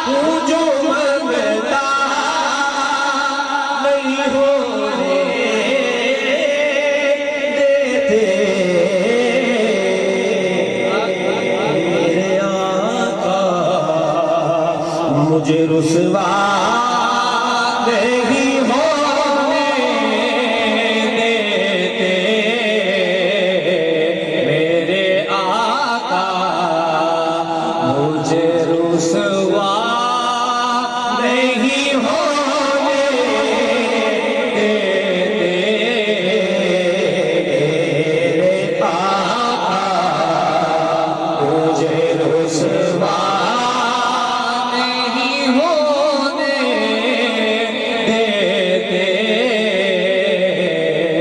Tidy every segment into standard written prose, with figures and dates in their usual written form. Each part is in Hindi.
हूँ जो मंगता नहीं होने देते मेरे आका, मुझे रुसवा नहीं होने देते मेरे आका, मुझे रुसवा नहीं होने देते मेरे आका, मुझे रुसवा नहीं होने देते।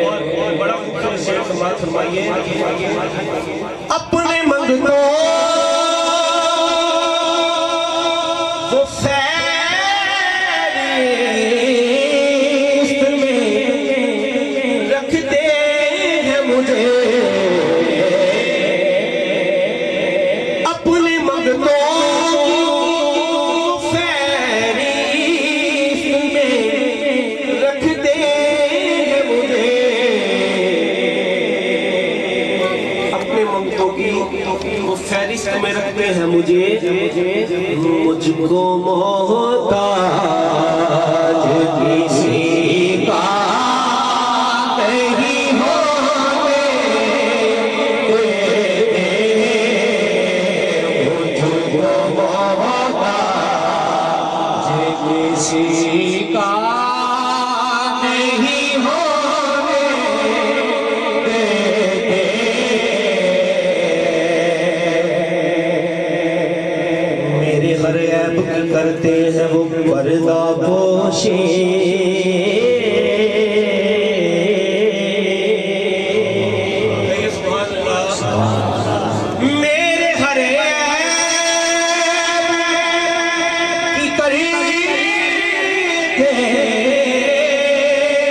और बड़ा खूबसूरत शेर समाज फरमाइए, अपने मंगतों वो फरिश्त में रखते हैं मुझे, अपने मंगतों फरिश्त में रखते हैं मुझे, अपने मंगतों की वो फहरिस्त में रखते हैं मुझे, मुझको मोहताज किसी का नहीं होने देते, मुझको मोहताज किसी का नहीं होने देते मेरे हर ऐब की करते हैं वो पर्दा पोशी, मेरे हर ऐब की करते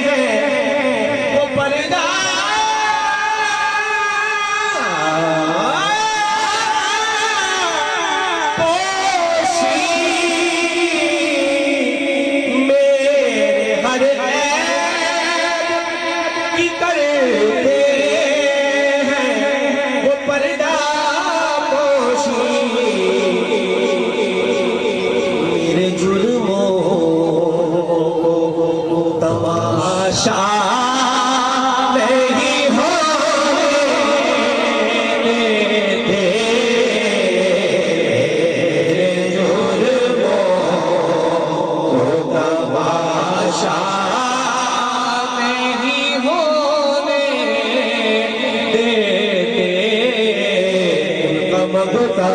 हैं वो पर्दा की करते हैं वो पर्दा पोशी, मेरे जुर्मों को तमाशा नहीं होने देते मेरे जुर्मों को तमाशा नहीं होने देते उनका मगता